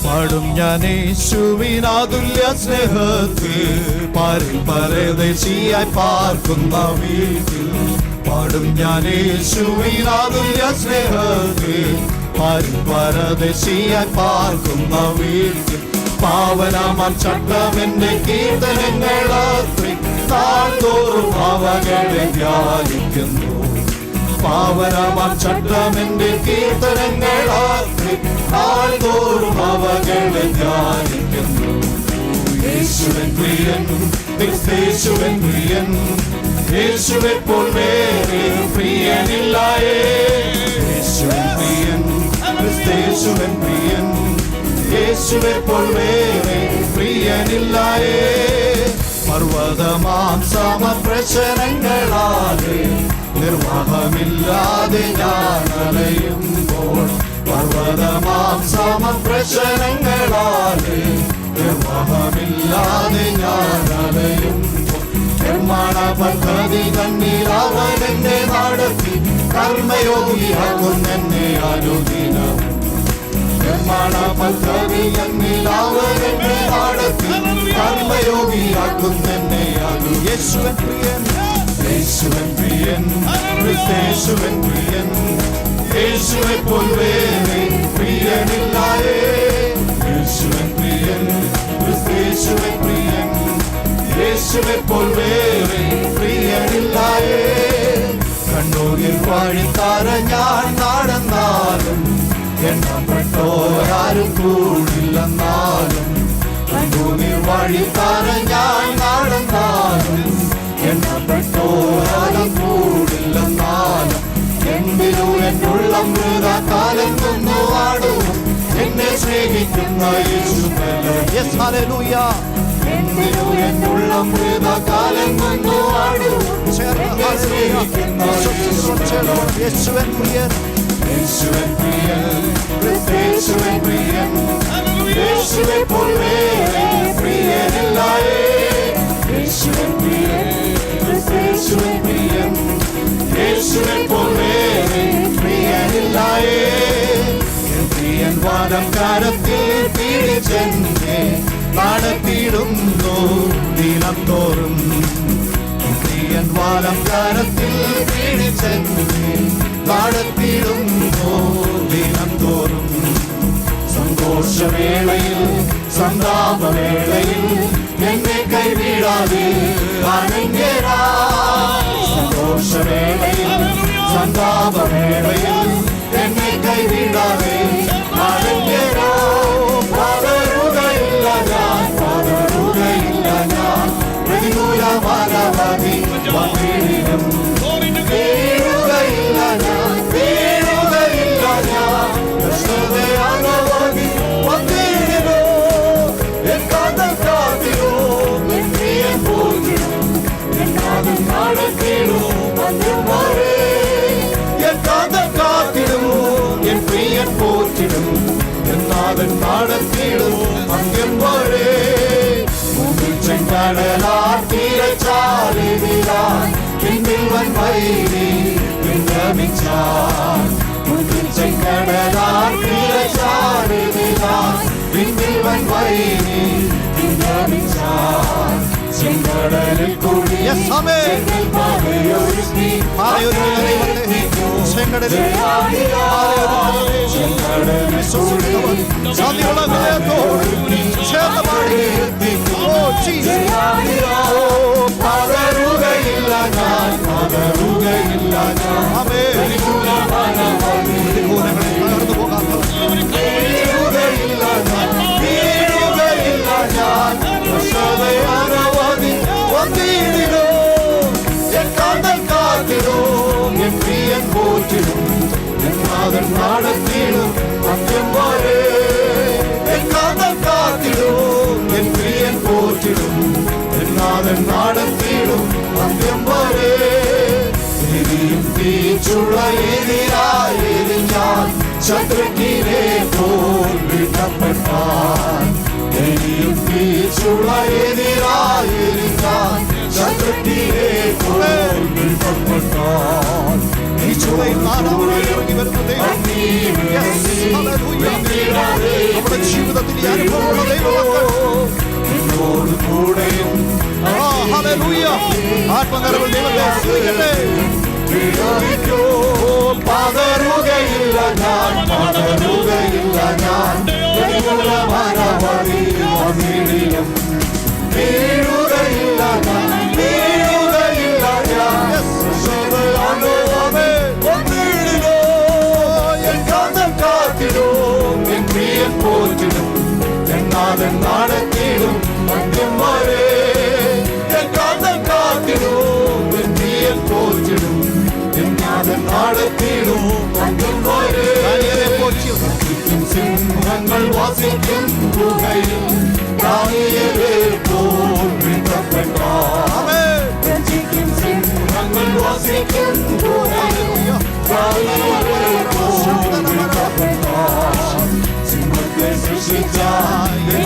പാടും ഞാൻ യേശുവിനാതുല്യ സ്നേഹത്തിൽ പരദേശിയായി പാർക്കുന്ന വീട്ടിൽ. പാടും ഞാൻ യേശുവിനാതുല്യ സ്നേഹത്തിൽ പരദേശിയായി പാർക്കുന്ന വീട്ടിൽ. പാവനമാം ചട്ടമെന്റെ കീർത്തനങ്ങളത്രേ താഴ്ത്തോറും അവകളെ ധ്യാനിക്കുന്നു. പാവനമാം ചട്ടമെന്റെ കീർത്തനങ്ങളത്രേ താഴ്ത്തോറും അവകളെ ധ്യാനിക്കുന്നു. യേശുവൻ പ്രിയൻ, ക്രിസ്തേശുവൻ പ്രിയൻ, യേശുവെ പോൽ വേറെ പ്രിയനില്ലായേ. യേശുവൻ പ്രിയൻ, ക്രിസ്തേശുവൻ പ്രിയൻ, യേശുവെ പോൽ വേറെ പ്രിയനില്ലായേ. പർവ്വതമാം സമപ്രശ്നങ്ങളാലെ നിർവാഹമില്ലാതെ ഞാൻ അലയുമ്പോൾ. പർവ്വതമാം സമപ്രശ്നങ്ങളാലെ നിർവാഹമില്ലാതെ ഞാൻ അലയുമ്പോൾ. നിർമ്മാണ പദ്ധതി തന്നിൽ അവൻ എന്നെ നടത്തി കർമ്മയോഗിയാക്കുന്നെന്നെ അനുദിനം. നിർമ്മാണ പദ്ധതി എന്നിൽ അവൻ എന്നെ നടത്തി കർമ്മയോഗിയാക്കുന്നെന്നെ അനുദിനം. യേശുവൻ പ്രിയൻ, യേശുവൻ പ്രിയൻ, ക്രിസ്തേശുവൻ പ്രിയൻ, യേശുവെ പോൽ വേറെ പ്രിയനില്ലായേ. യേശുവൻ പ്രിയൻ, ക്രിസ്തേശുവൻ പ്രിയൻ, യേശുവെ പോൽ വേറെ പ്രിയനില്ലായേ. കണ്ണൂരിൽ വഴിത്താര ഞാൻ നടന്നാലും എണ്ണപ്പെട്ടോരാരും കൂടില്ലെന്നാലും. കണ്ണൂരിൽ വഴിത്താര ഞാൻ നടന്നാലും എണ്ണപ്പെട്ടോരാരും കൂടില്ലെന്നാലും. എന്തിനു എന്നുള്ള മൃതകാലം നിന്നു ആടും എന്നെ സ്നേഹിക്കുന്ന യേശു. എന്തിനു എന്നുള്ള മൃതകാലം നിന്നു ആടും എന്നെ സ്നേഹിക്കുന്ന യേശുവൻ പ്രിയൻ, യേശുവൻ പ്രിയൻ, ക്രിസ്തേശുവൻ പ്രിയൻ, യേശുവെ പോൽ വേറെ പ്രിയനില്ലായേ. യേശുവൻ പ്രിയൻ, ക്രിസ്തേശുവൻ പ്രിയൻ, യേശുവെ പോൽ വേറെ പ്രിയനില്ലായേ. പ്രിയൻ വാദം കാലത്തിൽ പിടിച്ചെന്നെ നടത്തിയിടുന്നു ദിനം തോറും. പ്രിയൻ വാദം കാലത്തിൽ പിടിച്ചെന്നെ നടത്തിയിടുന്നു ദിനം തോറും. സന്തോഷവേളയിൽ സന്താപവേളയിൽ എന്നെ കൈവിടാതെ അനന്യരാ. സന്തോഷവേളയിൽ സന്താപവേളയിൽ എന്നെ കൈവിടാതെ അനന്യരാ. പതറുകയില്ല ഞാൻ, പതറുകയില്ല ഞാൻ, പ്രതികൂലമാനവധി വന്നിടും. വീഴുകയില്ല ഞാൻ, വീഴുകയില്ല ഞാൻ, കഷ്ടതയാനവധി വന്നിടും. എൻ കാതൽ കാത്തിടും, എൻ പ്രിയൻ പോറ്റിടും, എൻ കാതൽ നടത്തിടും അന്ത്യം വരെ. എൻ കാതൽ കാത്തിടും, എൻ പ്രിയൻ പോറ്റിടും, എൻ നാഥൻ നടത്തിടും അന്ത്യം വരെ. മുമ്പിൽ ചെങ്കടലാർ തീരച്ചാലിലാൻ പിന്നിൽ വൻവൈരി വിരമിച്ചാൻ. മുമ്പിൽ ചെങ്കടലാർ തീരച്ചാലിലാൻ പിന്നിൽ വൻവൈരി വിരമിച്ചാൻ. ചെങ്കടലിൽ കൂടി പാതയൊരുക്കി സാധ്യമുള്ള ഹൃദയത്തോട് ചേർന്ന് പാടി. പതറുകയില്ല ഞാൻ, പതറുകയില്ല ഞാൻ, പ്രതികൂലങ്ങളിൽ തകർന്നു പോകാത്തവൻ. വീഴുകയില്ല ഞാൻ, വീഴുകയില്ല ഞാൻ, കഷ്ടതയാനവധി വന്നിടും. എൻ കാതൽ കാത്തിടും, എൻ പ്രിയൻ പോറ്റിടും, എൻ നാഥൻ നടത്തിടും അന്ത്യം വരെ. എൻ കാതൽ കാത്തിടും, എൻ പ്രിയൻ പോറ്റിടും, എൻ നാഥൻ നടത്തിടും അന്ത്യം വരെ. എരിയും തീച്ചുള എതിരായി ഞാൻ ശത്രുക്കിനെ പോൽ വിട്ടപ്പെട്ടാൻ. എരിയും തീച്ചുള എതിരായി ഞാൻ ശത്രുക്കിനെ പോൽ വിട്ടപ്പെട്ടാൻ. ഈ ചുളയിൽ വരുന്ന ദൈവം. Yes, hallelujah. നമ്മുടെ ജീവിതത്തിൽ ഈ അനുഭവമുള്ള ദൈവമക്കൾ എന്നോട് കൂടെയും. ഹല്ലേലൂയ. ആത്മനിറവിൽ ദൈവത്തെ സ്തുതിക്കട്ടെ. പതറുകയില്ല ഞാൻ, പതറുകയില്ല ഞാൻ, മരവടിയിലും വീഴുകയില്ല ഞാൻ, വീഴുകയില്ല ഞാൻ. ഒന്നിടിലോ എൻ കാന്തം കാത്തിടും, എൻ പ്രിയൻ പോറ്റിടും, എന്നാലും നടത്തിടും മദ്യം വരെ. എൻ കാന്തം കാത്തിടും, എൻ പ്രിയൻ പോറ്റിടും, എന്നാലും നടത്തിടും മദ്യം വരെ. സിംഹങ്ങൾ വാസിക്കും ഗുഹയിൽ ദാനിയേലെ പോൽ വിധപ്പെട്ട സിംഹങ്ങൾ വാസിക്കും ഗുഹയിൽ ദാനിയേലെ പോൽ വിധപ്പെട്ട സിംഹത്തെ സൃഷ്ടിച്ച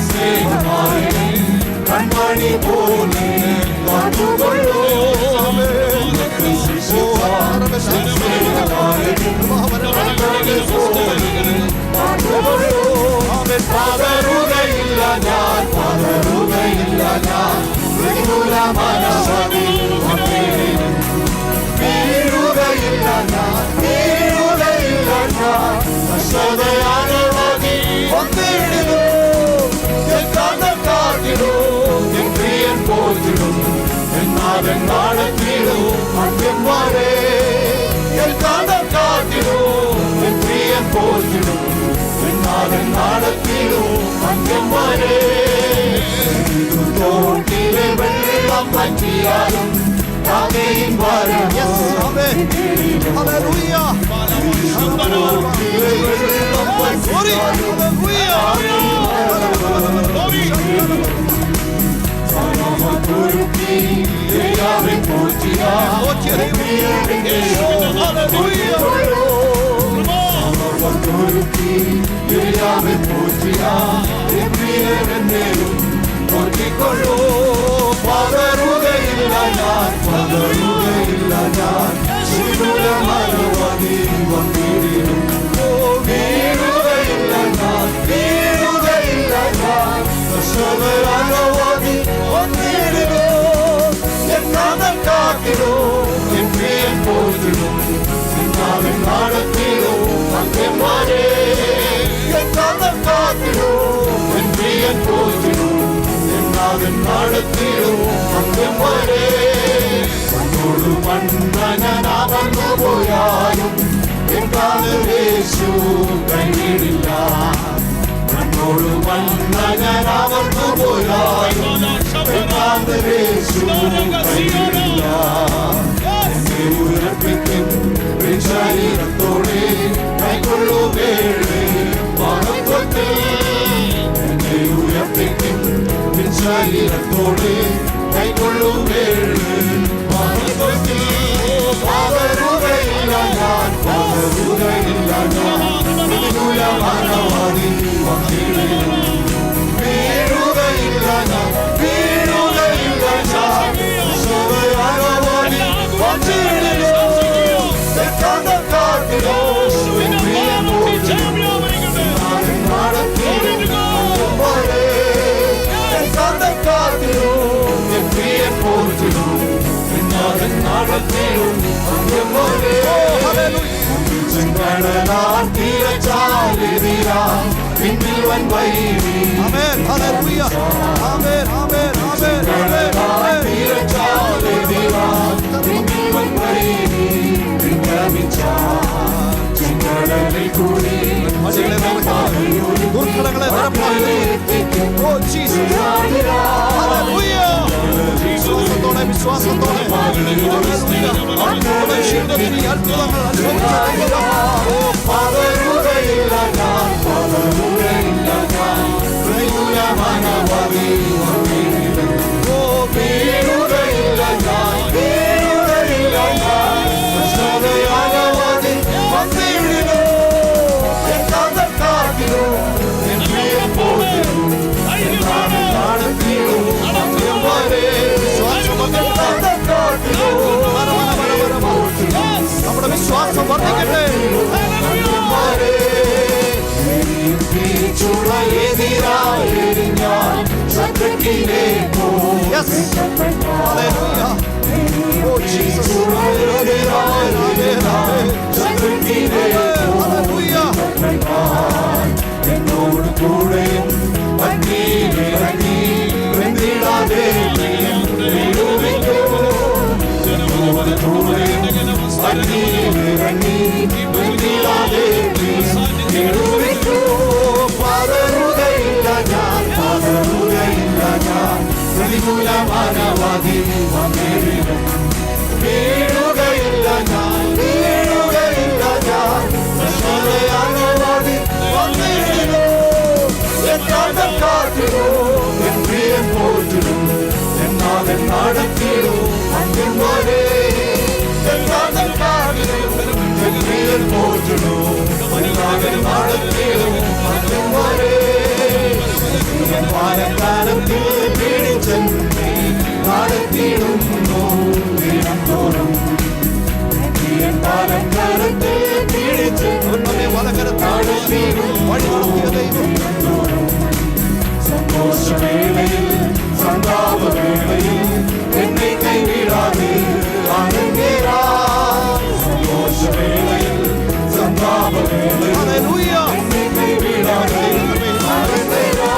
സ്നേഹമായി കൺമണി പോലെ കാത്തുകൊള്ളൂ. പതറുകയില്ല ഞാൻ, പതറുകയില്ല ഞാൻ, വീഴുകയില്ല ഞാൻ, വീഴുകയില്ല ഞാൻ. കഷ്ടതയാനവധി ഒന്നിടിലോ എൻ കാന്തം കാത്തിടും, എൻ പ്രിയൻ പോറ്റിടും, എന്നാലും നടത്തിടും മദ്യം വരെ. എൻ കാന്തം കാത്തിടും, എൻ പ്രിയൻ പോറ്റിടും, എന്നാലും നടത്തിടും മദ്യം വരെ. തോട്ടിലെ വെള്ളം പറ്റിയാലും താകയും വരും. പതറുകയില്ല ഞാൻ, പതറുകയില്ല ഞാൻ, വീഴുകയില്ല ഞാൻ, വീഴുകയില്ല ഞാൻ. കഷ്ടതയാനവധി ഒന്നിടിലോ എൻ കാന്തം കാത്തിടും, എൻ പ്രിയൻ പോറ്റിടും, എന്നാലും നടത്തിടും മദ്യം വരെ. എൻ കാന്തം കാത്തിടും, എൻ പ്രിയൻ പോറ്റിടും, എന്നാലും നടത്തിടും മദ്യം വരെ. മണ്ണോട് മണ്ണനാമന്നു പോയാലും എൻ കാന്തേശു കൈവിടില്ല. മണ്ണോട് മണ്ണനാമന്നു പോയാലും എൻ കാന്തേശു കൈവിടില്ല. എന്നെ ഉയർപ്പിക്കും ശരീരത്തോടെ കൈകൊള്ളുവേളെ മഹത്വത്തിൽ. എന്നെ ഉയർപ്പിക്കും ശരീരത്തോടെ കൈകൊള്ളുവേളെ മഹത്വത്തിൽ. പതറുകയില്ല ഞാൻ, പതറുകയില്ല ഞാൻ, മാനവാദി വന്നിടും. വീഴുകയില്ല ഞാൻ, വീഴുകയില്ല ഞാൻ, മാനവാദി വന്നിടും. എൻ കാന്തം കാത്തിടും, എൻ പ്രിയൻ പോറ്റിടും, നടത്തിടും വരെ. എൻ കാന്തം കാത്തിടും, എൻ പ്രിയൻ പോറ്റിടും, എന്നാലും നടത്തിടും മദ്യം വരെ. ചെങ്കടലാൽ തീരച്ചാലെതിരാ പിന്നിൽ വൻ വൈരി. തീരച്ചാലെതിരാ പിന്നിൽ വൻ വൈരി വിജ്ഞാപിച്ച ചെങ്കടലിൽ കൂടി ദുർഘടങ്ങളെ വിശ്വാസത്തോടെ വിശ്വാസത്തോടെ അത്ഭുതങ്ങൾ അനുഭവിച്ച. പതറുകയില്ല ഞാൻ, പതറുകയില്ല ഞാൻ, വീഴുകയില്ല ഞാൻ, വീഴുകയില്ല ഞാൻ. കഷ്ടതയാനവധി വന്നിടിലോ എൻ കാന്തം കാത്തിടും, എൻ പ്രിയൻ പോറ്റിടും, എന്നാലും നടത്തിടും മദ്യം വരെ. നമ്മുടെ വിശ്വാസം വർദ്ധിക്കട്ടെ. Hallelujah. Oh Jesus. Hallelujah. എന്നോട് കൂടെയും അഗ്നിയിലിറങ്ങി വെന്തിടാതെ വീടുവയ്ക്കോ. എന്നോട് കൂടെയും അഗ്നിയിലിറങ്ങി വെന്തിടാതെ വീടുവയ്ക്കോ. പതറുകയില്ല ഞാൻ, പതറുകയില്ല ഞാൻ, പ്രതികൂല മാനവാദി വന്നിടും. വീഴുകയില്ല ഞാൻ, വീഴുകയില്ല ഞാൻ, പ്രശ്നയാനവാദി വന്നിടുന്നു. എക്കാലം കാത്തിടും, എൻ പ്രിയൻ പോറ്റിടും, എന്നാലും നടത്തിടും അന്ത്യം വരെ. എക്കാലം കാത്തിടും, എൻ പ്രിയൻ പോറ്റിടും, എന്നാലും നടത്തിടും അന്ത്യം വരെ. പാലക്കാലത്തിൽ പീഡിച്ചെന്നെ നടത്തിയിടുന്നു ദിനം തോറും. പാലക്കാലത്തിൽ പീഡിച്ചെന്നെ നടത്തിയിടുന്നു. സന്തോഷവേളയിൽ സന്താപവേളയിൽ എന്നെ കൈവിടാതെ ആനന്ദേരാ. സന്തോഷവേളയിൽ സന്താപവേളയിൽ എന്നെ കൈവിടാതെ ആനന്ദേരാ.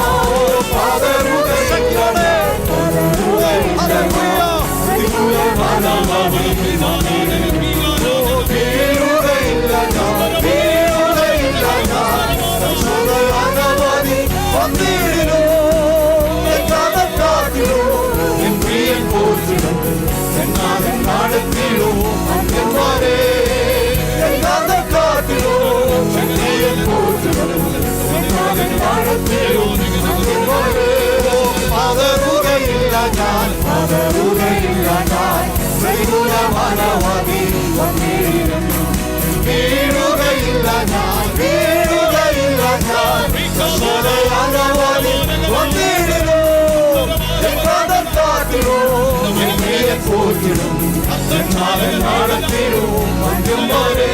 പതറുകയില്ല ഞാൻ, പതറുകയില്ല ഞാൻ, പ്രതികൂല മാനവാദി വന്നിടുന്നു. വീഴുകയില്ല ഞാൻ, വീഴുകയില്ല ഞാൻ, പ്രശ്നയാനവാദി വന്നിടുന്നു. എക്കാലം കാത്തിടും, എന്നെ പോറ്റിടും, എന്നാലും നടത്തിടും അന്ത്യം വരെ.